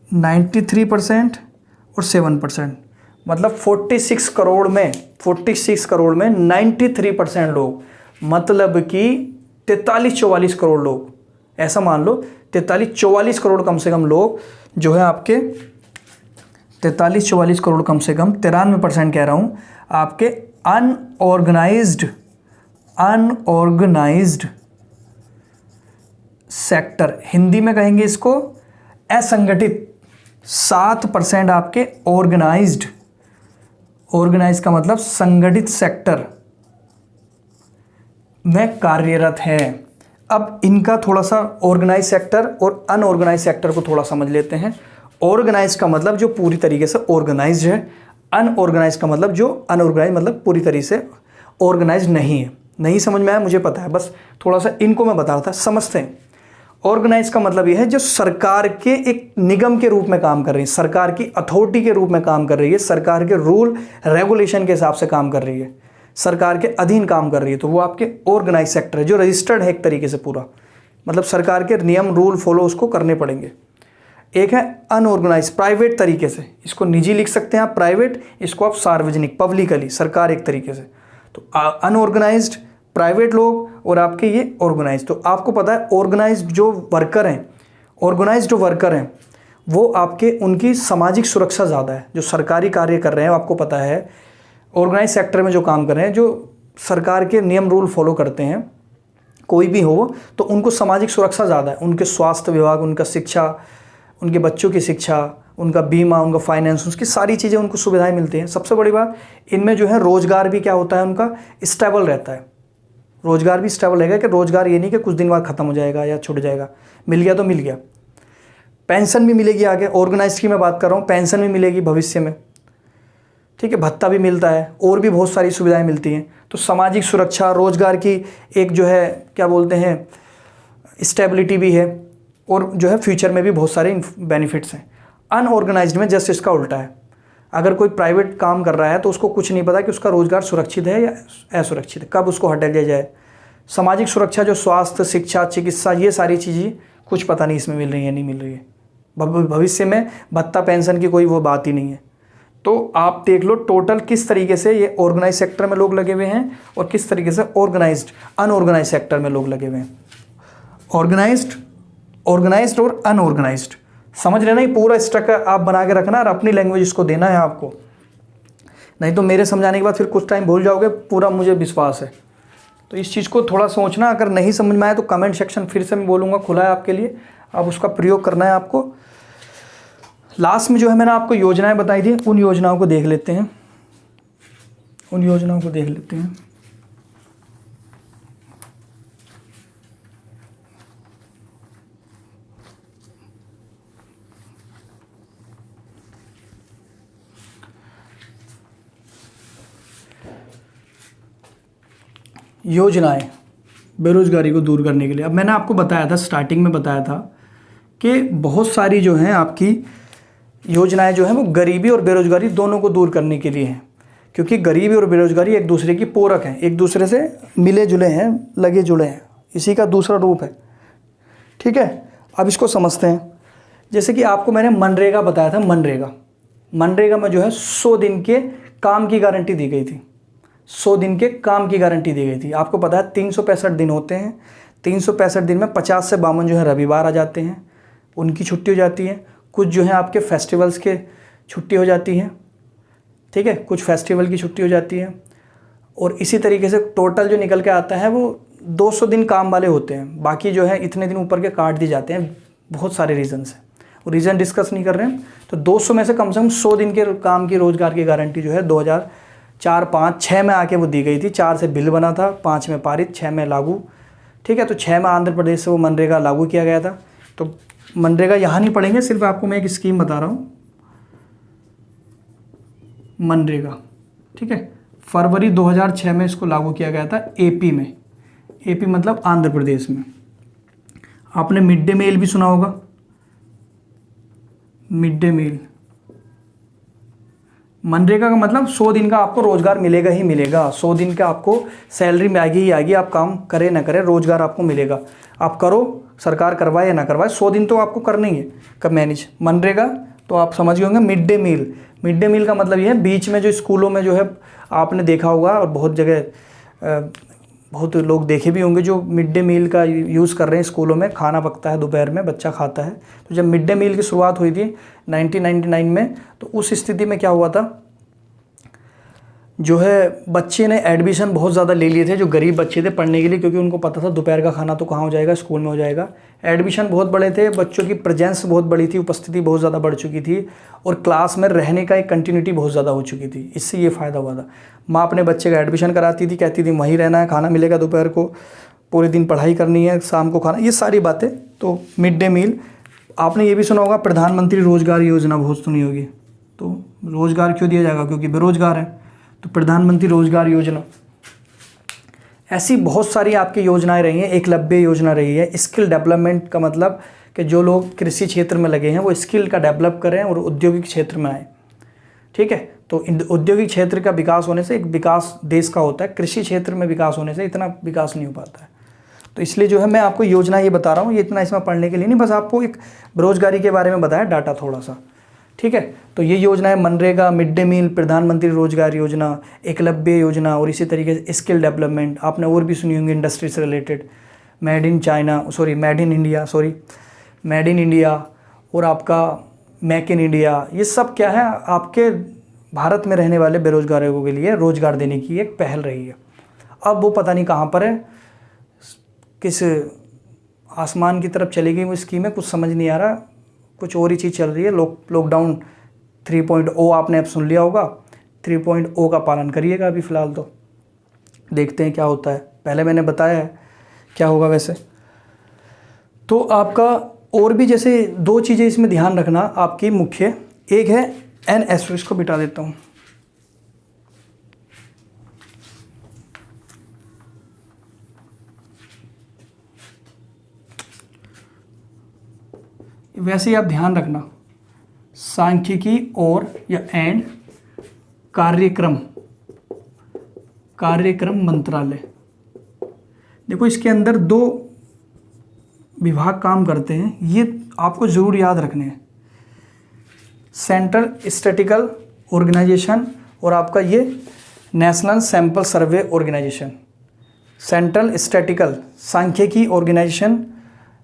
93% और 7%, मतलब 46 करोड़ में 93% लोग, मतलब कि 43-44 करोड़ लोग, ऐसा मान लो 43-44 करोड़ कम से कम लोग जो है आपके 43-44 करोड़ कम से कम 93% कह रहा हूँ आपके अनऑर्गेनाइज्ड सेक्टर, हिंदी में कहेंगे इसको असंगठित। 7% आपके ऑर्गेनाइज्ड का मतलब संगठित सेक्टर में कार्यरत है। अब इनका थोड़ा सा ऑर्गेनाइज सेक्टर और अनऑर्गेनाइज सेक्टर को थोड़ा समझ लेते हैं। ऑर्गेनाइज का मतलब जो पूरी तरीके से ऑर्गेनाइज्ड है, अनऑर्गेनाइज का मतलब जो अनऑर्गेनाइज मतलब पूरी तरीके से ऑर्गेनाइज नहीं है। नहीं समझ में आया मुझे पता है, बस थोड़ा सा इनको मैं बता रहा था, समझते हैं। ऑर्गेनाइज का मतलब यह है जो सरकार के एक निगम के रूप में काम कर रही है, सरकार की अथॉरिटी के रूप में काम कर रही है, सरकार के रूल रेगुलेशन के हिसाब से काम कर रही है, सरकार के अधीन काम कर रही है, तो वो आपके ऑर्गेनाइज सेक्टर है, जो रजिस्टर्ड है एक तरीके से पूरा, मतलब सरकार के नियम रूल फॉलो उसको करने पड़ेंगे। एक है अनऑर्गेनाइज, प्राइवेट तरीके से, इसको निजी लिख सकते हैं आप, प्राइवेट, इसको आप सार्वजनिक, पब्लिकली, सरकार एक तरीके से। तो अनऑर्गेनाइज्ड प्राइवेट लोग और आपके ये ऑर्गेनाइज। तो आपको पता है ऑर्गेनाइज्ड जो वर्कर हैं, ऑर्गेनाइज्ड जो वर्कर हैं वो आपके उनकी सामाजिक सुरक्षा ज़्यादा है। जो सरकारी कार्य कर रहे हैं, आपको पता है ऑर्गेनाइज सेक्टर में जो काम कर रहे हैं, जो सरकार के नियम रूल फॉलो करते हैं, कोई भी हो, तो उनको सामाजिक सुरक्षा ज़्यादा है। उनके स्वास्थ्य विभाग, उनका शिक्षा, उनके बच्चों की शिक्षा, उनका बीमा, उनका फाइनेंस, उसकी सारी चीज़ें उनको सुविधाएं मिलती हैं। सबसे बड़ी बात इनमें जो है रोज़गार भी क्या होता है, उनका स्टेबल रहता है। रोज़गार भी स्टेबल रहेगा कि रोज़गार ये नहीं कि कुछ दिन बाद ख़त्म हो जाएगा या छूट जाएगा, मिल गया तो मिल गया। पेंशन भी मिलेगी आगे, ऑर्गेनाइज की मैं बात कर रहा हूँ, पेंशन भी मिलेगी भविष्य में, ठीक है, भत्ता भी मिलता है और भी बहुत सारी सुविधाएं मिलती हैं। तो सामाजिक सुरक्षा, रोज़गार की एक जो है क्या बोलते हैं स्टेबिलिटी भी है, और जो है फ्यूचर में भी बहुत सारे बेनिफिट्स हैं। अनऑर्गेनाइज्ड में जस्ट इसका उल्टा है। अगर कोई प्राइवेट काम कर रहा है तो उसको कुछ नहीं पता कि उसका रोज़गार सुरक्षित है या असुरक्षित है, कब उसको हटा लिया जाए। सामाजिक सुरक्षा जो स्वास्थ्य, शिक्षा, चिकित्सा, ये सारी चीज़ें कुछ पता नहीं इसमें मिल रही है नहीं मिल रही है। भविष्य में भत्ता पेंशन की कोई वो बात ही नहीं है। तो आप देख लो टोटल किस तरीके से ये ऑर्गेनाइज सेक्टर में लोग लगे हुए हैं और किस तरीके से अनऑर्गेनाइज सेक्टर में लोग लगे हुए हैं। ऑर्गेनाइज्ड और अनऑर्गेनाइज्ड समझ लेना, ही पूरा स्ट्रक्चर आप बना के रखना और अपनी लैंग्वेज इसको देना है आपको, नहीं तो मेरे समझाने के बाद फिर कुछ टाइम भूल जाओगे, पूरा मुझे विश्वास है। तो इस चीज़ को थोड़ा सोचना, अगर नहीं समझ में आए तो कमेंट सेक्शन फिर से मैं बोलूँगा खुला है आपके लिए, आप उसका प्रयोग करना है आपको। लास्ट में जो है मैंने आपको योजनाएं बताई थी, उन योजनाओं को देख लेते हैं, योजनाएं बेरोजगारी को दूर करने के लिए। अब मैंने आपको बताया था, स्टार्टिंग में बताया था कि बहुत सारी जो हैं आपकी योजनाएं जो हैं वो गरीबी और बेरोजगारी दोनों को दूर करने के लिए हैं, क्योंकि गरीबी और बेरोजगारी एक दूसरे की पूरक हैं, एक दूसरे से मिले जुले हैं, लगे जुड़े हैं, इसी का दूसरा रूप है। ठीक है, अब इसको समझते हैं। जैसे कि आपको मैंने मनरेगा बताया था, मनरेगा में जो है 100 दिन के काम की गारंटी दी गई थी, 100 दिन के काम की गारंटी दी गई थी। आपको पता है 365 दिन होते हैं, 365 दिन में 50 से 52 जो है रविवार आ जाते हैं, उनकी छुट्टी हो जाती है। कुछ जो है आपके फेस्टिवल्स के छुट्टी हो जाती है, ठीक है, कुछ फेस्टिवल की छुट्टी हो जाती है, और इसी तरीके से टोटल जो निकल के आता है वो 200 दिन काम वाले होते हैं। बाकी जो है इतने दिन ऊपर के काट दिए जाते हैं, बहुत सारे रीज़न से, वो रीज़न डिस्कस नहीं कर रहे हैं। तो 200 में से कम 100 दिन के काम की रोज़गार की गारंटी जो है 2004, 5, 6 में आके वो दी गई थी। 4 से बिल बना था, 5 में पारित, 6 में लागू। ठीक है, तो 6 में आंध्र प्रदेश से वो मनरेगा लागू किया गया था। तो मनरेगा यहाँ नहीं पढ़ेंगे, सिर्फ आपको मैं एक स्कीम बता रहा हूँ, मनरेगा, ठीक है। फरवरी 2006 में इसको लागू किया गया था एपी में, एपी मतलब आंध्र प्रदेश में। आपने मिड डे मील भी सुना होगा, मिड डे मील। मनरेगा का मतलब 100 दिन का आपको रोजगार मिलेगा ही मिलेगा, 100 दिन का आपको सैलरी में आएगी ही आएगी, आप काम करें ना करें रोजगार आपको मिलेगा। आप करो, सरकार करवाए या ना करवाए, 100 दिन तो आपको करना ही है कब मैनेज। मनरेगा तो आप समझ गए होंगे। Midday meal, midday meal का मतलब ये है बीच में जो स्कूलों में जो है आपने देखा होगा और बहुत जगह बहुत लोग देखे भी होंगे जो मिड डे मील का यूज़ कर रहे हैं। स्कूलों में खाना पकता है, दोपहर में बच्चा खाता है। तो जब मिड डे मील की शुरुआत हुई थी 1999 में, तो उस स्थिति में क्या हुआ था, जो है बच्चे ने एडमिशन बहुत ज़्यादा ले लिए थे जो गरीब बच्चे थे पढ़ने के लिए, क्योंकि उनको पता था दोपहर का खाना तो कहाँ हो जाएगा, स्कूल में हो जाएगा। एडमिशन बहुत बड़े थे, बच्चों की प्रेजेंस बहुत बड़ी थी, उपस्थिति बहुत ज़्यादा बढ़ चुकी थी और क्लास में रहने का एक कंटिन्यूटी बहुत ज़्यादा हो चुकी थी। इससे ये फ़ायदा हुआ था। माँ अपने बच्चे का एडमिशन कराती थी, कहती थी वहीं रहना है, खाना मिलेगा दोपहर को, पूरे दिन पढ़ाई करनी है, शाम को खाना, ये सारी बातें। तो मिड डे मील। आपने ये भी सुना होगा प्रधानमंत्री रोजगार योजना, बहुत सुनी होगी। तो रोज़गार क्यों दिया जाएगा, क्योंकि बेरोजगार है, तो प्रधानमंत्री रोजगार योजना। ऐसी बहुत सारी आपकी योजनाएं रही हैं। एकलव्य योजना रही है। स्किल डेवलपमेंट का मतलब कि जो लोग कृषि क्षेत्र में लगे हैं वो स्किल का डेवलप करें और औद्योगिक क्षेत्र में आए, ठीक है। तो औद्योगिक क्षेत्र का विकास होने से एक विकास देश का होता है, कृषि क्षेत्र में विकास होने से इतना विकास नहीं हो पाता है। तो इसलिए जो है मैं आपको योजना ये बता रहा हूँ, ये इतना इसमें पढ़ने के लिए नहीं, बस आपको एक बेरोजगारी के बारे में बताया डाटा थोड़ा सा, ठीक है। तो ये योजना है मनरेगा, मिड डे मील, प्रधानमंत्री रोजगार योजना, एकलव्य योजना और इसी तरीके से स्किल डेवलपमेंट। आपने और भी सुनी होंगी इंडस्ट्री से रिलेटेड, मेड इन इंडिया और आपका मेक इन इंडिया। ये सब क्या है, आपके भारत में रहने वाले बेरोजगारों के लिए रोजगार देने की एक पहल रही है। अब वो पता नहीं कहाँ पर है, किस आसमान की तरफ चली गई वो स्कीमें, कुछ समझ नहीं आ रहा, कुछ और ही चीज़ चल रही है। लॉकडाउन 3.0 आपने अब सुन लिया होगा, 3.0 का पालन करिएगा अभी फ़िलहाल, तो देखते हैं क्या होता है। पहले मैंने बताया है क्या होगा वैसे। तो आपका और भी जैसे 2 चीज़ें इसमें ध्यान रखना आपकी मुख्य, एक है NSO, इसको बिठा देता हूँ। वैसे ही आप ध्यान रखना, सांख्यिकी और या एंड कार्यक्रम मंत्रालय। देखो इसके अंदर 2 विभाग काम करते हैं, ये आपको ज़रूर याद रखने हैं। सेंट्रल स्टैटिस्टिकल ऑर्गेनाइजेशन और आपका ये national sample survey organisation. Central statistical सांख्यिकी organisation,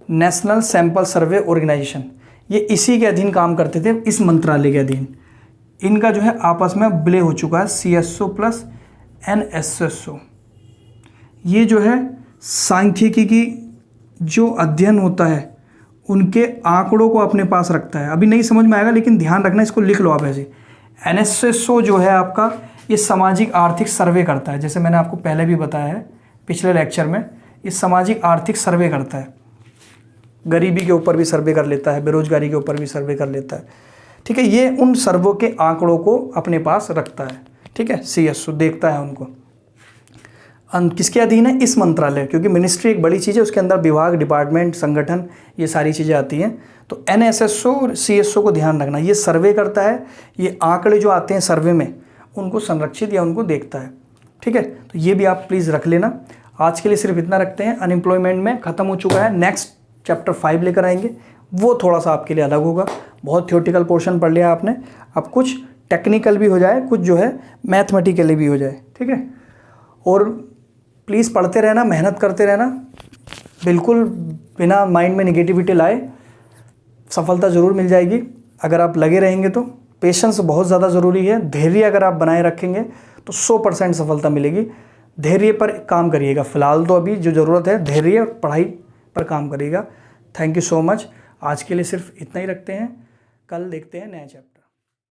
national sample survey organisation, ये इसी के अधीन काम करते थे, इस मंत्रालय के अधीन। इनका जो है आपस में विलय हो चुका है, CSO प्लस NSSO। ये जो है सांख्यिकी की जो अध्ययन होता है उनके आंकड़ों को अपने पास रखता है। अभी नहीं समझ में आएगा लेकिन ध्यान रखना, इसको लिख लो आप ऐसे। NSSO जो है आपका ये सामाजिक आर्थिक सर्वे करता है, जैसे मैंने आपको पहले भी बताया है पिछले लेक्चर में, ये सामाजिक आर्थिक सर्वे करता है। गरीबी के ऊपर भी सर्वे कर लेता है, बेरोजगारी के ऊपर भी सर्वे कर लेता है, ठीक है। ये उन सर्वों के आंकड़ों को अपने पास रखता है, ठीक है। CSO देखता है उनको। किसके अधीन है, इस मंत्रालय, क्योंकि मिनिस्ट्री एक बड़ी चीज़ है, उसके अंदर विभाग, डिपार्टमेंट, संगठन, ये सारी चीज़ें आती हैं। तो NSSO और CSO को ध्यान रखना, ये सर्वे करता है, ये आंकड़े जो आते हैं सर्वे में उनको संरक्षित या उनको देखता है, ठीक है। तो ये भी आप प्लीज़ रख लेना। आज के लिए सिर्फ इतना रखते हैं। अनएम्प्लॉयमेंट में ख़त्म हो चुका है, नेक्स्ट चैप्टर 5 लेकर आएंगे, वो थोड़ा सा आपके लिए अलग होगा। बहुत थ्योरेटिकल पोर्शन पढ़ लिया आपने, अब कुछ टेक्निकल भी हो जाए, कुछ जो है मैथमेटिकली भी हो जाए, ठीक है। और प्लीज़ पढ़ते रहना, मेहनत करते रहना, बिल्कुल बिना माइंड में निगेटिविटी लाए, सफलता ज़रूर मिल जाएगी अगर आप लगे रहेंगे तो। पेशेंस बहुत ज़्यादा ज़रूरी है, धैर्य अगर आप बनाए रखेंगे तो 100% सफलता मिलेगी। धैर्य पर काम करिएगा, फ़िलहाल तो अभी जो ज़रूरत है धैर्य और पढ़ाई पर काम करिएगा। Thank you so much. आज के लिए सिर्फ इतना ही रखते हैं, कल देखते हैं नया चैप्टर।